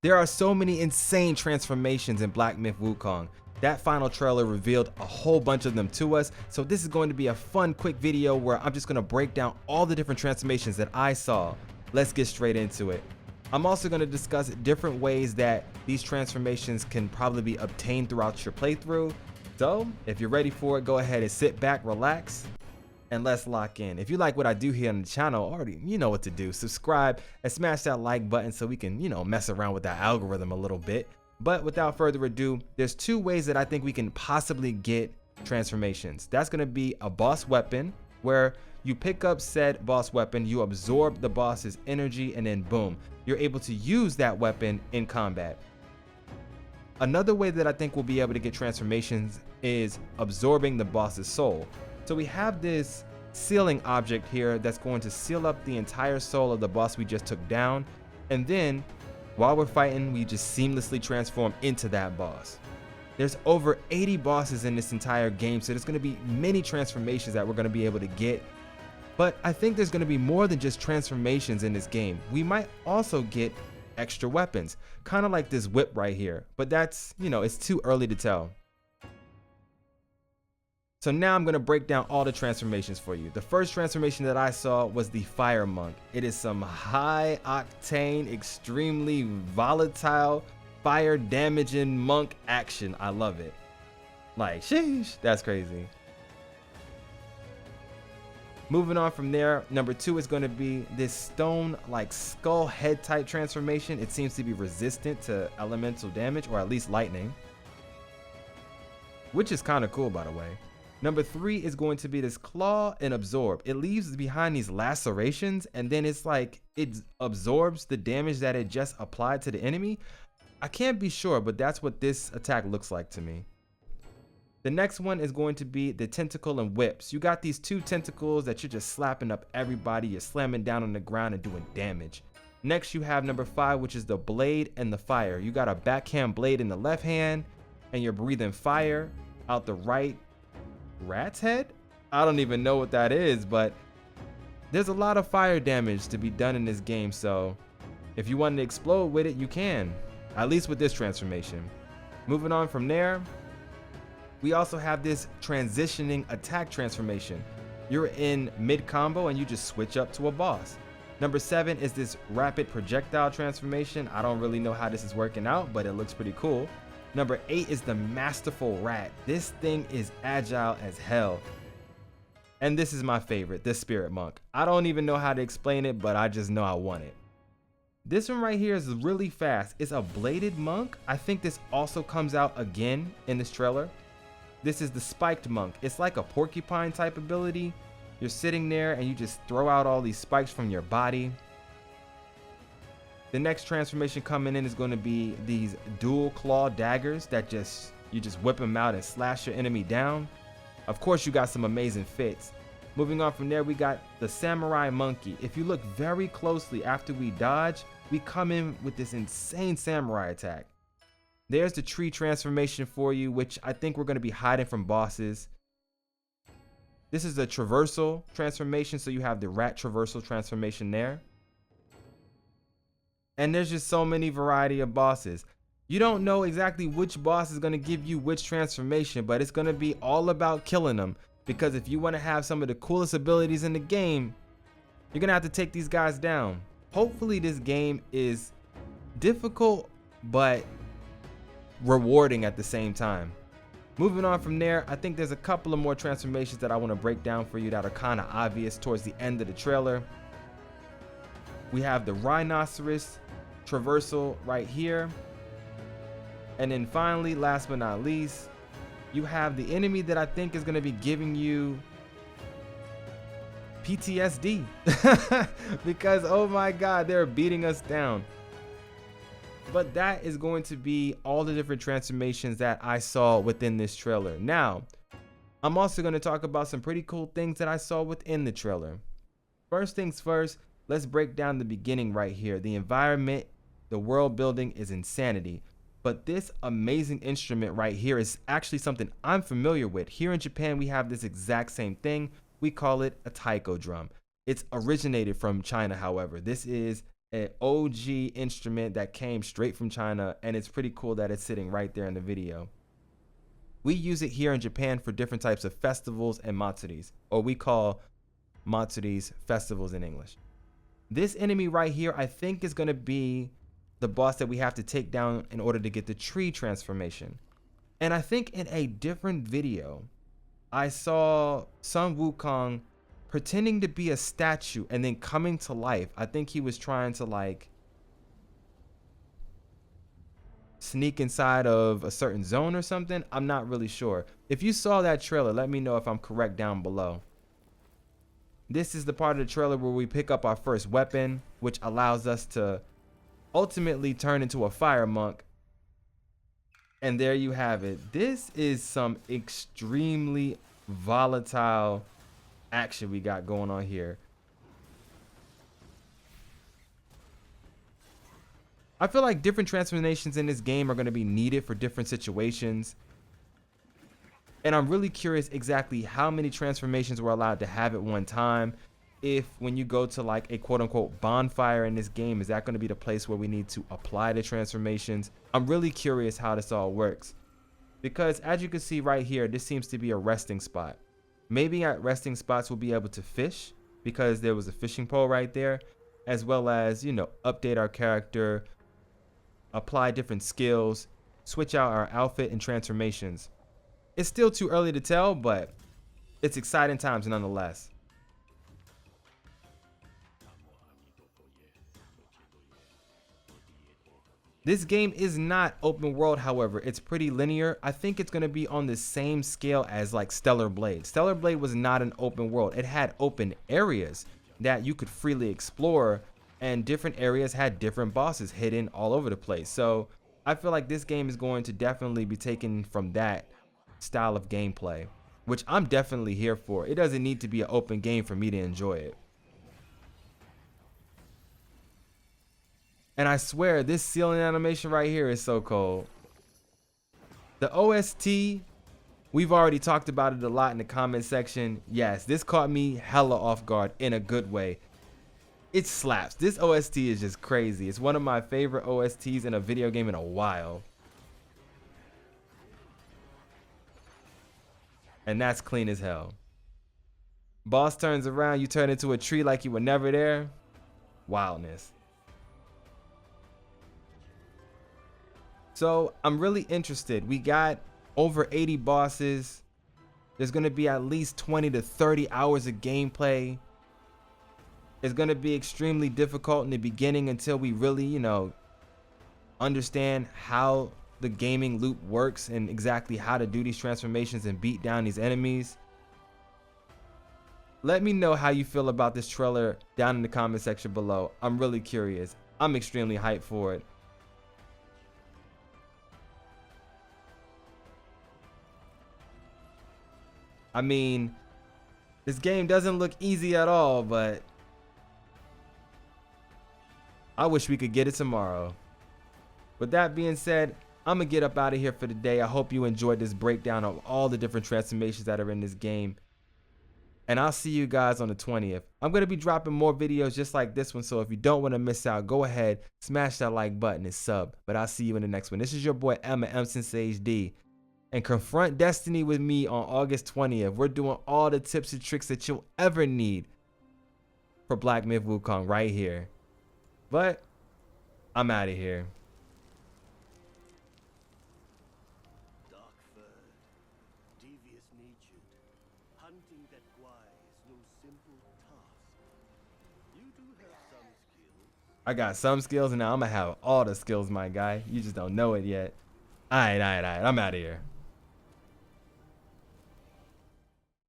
There are so many insane transformations in Black Myth Wukong. That final trailer revealed a whole bunch of them to us, so this is going to be a fun quick video where I'm just going to break down all the different transformations that I saw. Let's get straight into it. I'm also going to discuss different ways that these transformations can probably be obtained throughout your playthrough. So if you're ready for it, go ahead and sit back, relax, and let's lock in. If you like what I do here on the channel, already you know what to do. Subscribe and smash that like button so we can, mess around with that algorithm a little bit. But without further ado, there's two ways that I think we can possibly get transformations. That's going to be a boss weapon, where you pick up said boss weapon, you absorb the boss's energy, and then boom, you're able to use that weapon in combat. Another way that I think we'll be able to get transformations is absorbing the boss's soul. So we have this sealing object here that's going to seal up the entire soul of the boss we just took down, and then while we're fighting, we just seamlessly transform into that boss. There's over 80 bosses in this entire game, so there's going to be many transformations that we're going to be able to get. But I think there's going to be more than just transformations in this game. We might also get extra weapons, kind of like this whip right here. But that's, it's too early to tell. So now I'm going to break down all the transformations for you. The first transformation that I saw was the Fire Monk. It is some high octane, extremely volatile, fire damaging monk action. I love it. Like, sheesh, that's crazy. Moving on from there, number 2 is going to be this stone like skull head type transformation. It seems to be resistant to elemental damage, or at least lightning, which is kind of cool, by the way. Number 3 is going to be this claw and absorb. It leaves behind these lacerations, and then it's like it absorbs the damage that it just applied to the enemy. I can't be sure, but that's what this attack looks like to me. The next one is going to be the tentacle and whips. You got these 2 tentacles that you're just slapping up everybody. You're slamming down on the ground and doing damage. Next, you have number 5, which is the blade and the fire. You got a backhand blade in the left hand, and you're breathing fire out the right rat's head. I don't even know what that is, but there's a lot of fire damage to be done in this game, so if you want to explode with it, you can, at least with this transformation. Moving on from there, we also have this transitioning attack transformation. You're in mid combo and you just switch up to a boss. Number 7 is this rapid projectile transformation. I don't really know how this is working out, but it looks pretty cool. Number 8 is the masterful rat. This thing is agile as hell. And this is my favorite, the spirit monk. I don't even know how to explain it, but I just know I want it. This one right here is really fast. It's a bladed monk. I think this also comes out again in this trailer. This is the spiked monk. It's like a porcupine type ability. You're sitting there and you just throw out all these spikes from your body. The next transformation coming in is going to be these dual claw daggers that you just whip them out and slash your enemy down. Of course, you got some amazing fits. Moving on from there, we got the samurai monkey. If you look very closely after we dodge, we come in with this insane samurai attack. There's the tree transformation for you, which I think we're going to be hiding from bosses. This is a traversal transformation, so you have the rat traversal transformation there. And there's just so many variety of bosses. You don't know exactly which boss is going to give you which transformation, but it's going to be all about killing them. Because if you want to have some of the coolest abilities in the game, you're going to have to take these guys down. Hopefully this game is difficult, but rewarding at the same time. Moving on from there, I think there's a couple of more transformations that I want to break down for you that are kind of obvious towards the end of the trailer. We have the rhinoceros traversal right here. And then finally, last but not least, you have the enemy that I think is going to be giving you PTSD. Because, oh my God, they're beating us down. But that is going to be all the different transformations that I saw within this trailer. Now, I'm also going to talk about some pretty cool things that I saw within the trailer. First things first, let's break down the beginning right here. The environment, the world building is insanity. But this amazing instrument right here is actually something I'm familiar with. Here in Japan, we have this exact same thing. We call it a taiko drum. It's originated from China, however. This is an OG instrument that came straight from China, and it's pretty cool that it's sitting right there in the video. We use it here in Japan for different types of festivals and matsuris, or we call matsuris festivals in English. This enemy right here, I think, is going to be the boss that we have to take down in order to get the tree transformation. And I think in a different video, I saw Sun Wukong pretending to be a statue and then coming to life. I think he was trying to like sneak inside of a certain zone or something. I'm not really sure. If you saw that trailer, let me know if I'm correct down below. This is the part of the trailer where we pick up our first weapon, which allows us to ultimately turn into a fire monk. And there you have it. This is some extremely volatile action we got going on here. I feel like different transformations in this game are going to be needed for different situations. And I'm really curious exactly how many transformations we're allowed to have at one time. If when you go to like a quote unquote bonfire in this game, is that going to be the place where we need to apply the transformations? I'm really curious how this all works. Because as you can see right here, this seems to be a resting spot. Maybe at resting spots we'll be able to fish because there was a fishing pole right there, as well as, you know, update our character, apply different skills, switch out our outfit and transformations. It's still too early to tell, but it's exciting times nonetheless. This game is not open world, however. It's pretty linear. I think it's going to be on the same scale as like Stellar Blade. Stellar Blade was not an open world. It had open areas that you could freely explore, and different areas had different bosses hidden all over the place. So I feel like this game is going to definitely be taken from that style of gameplay, which I'm definitely here for. It doesn't need to be an open game for me to enjoy it. And I swear, this ceiling animation right here is so cool. The OST, we've already talked about it a lot in the comment section. Yes, this caught me hella off guard in a good way. It slaps. This OST is just crazy. It's one of my favorite OSTs in a video game in a while. And that's clean as hell. Boss turns around, you turn into a tree like you were never there. Wildness. So I'm really interested. We got over 80 bosses. There's going to be at least 20 to 30 hours of gameplay. It's going to be extremely difficult in the beginning until we really, you know, understand how the gaming loop works and exactly how to do these transformations and beat down these enemies. Let me know how you feel about this trailer down in the comment section below. I'm really curious. I'm extremely hyped for it. I mean, this game doesn't look easy at all, but I wish we could get it tomorrow. With that being said, I'm going to get up out of here for the day. I hope you enjoyed this breakdown of all the different transformations that are in this game. And I'll see you guys on the 20th. I'm going to be dropping more videos just like this one, so if you don't want to miss out, go ahead, smash that like button and sub. But I'll see you in the next one. This is your boy Emma MSenseiHD. And confront destiny with me on August 20th. We're doing all the tips and tricks that you'll ever need for Black Myth Wukong right here. But I'm out of here. Hunting that guy is no simple task. You do have some skills. I got some skills, and now I'm gonna have all the skills, my guy. You just don't know it yet. Alright, I'm out of here.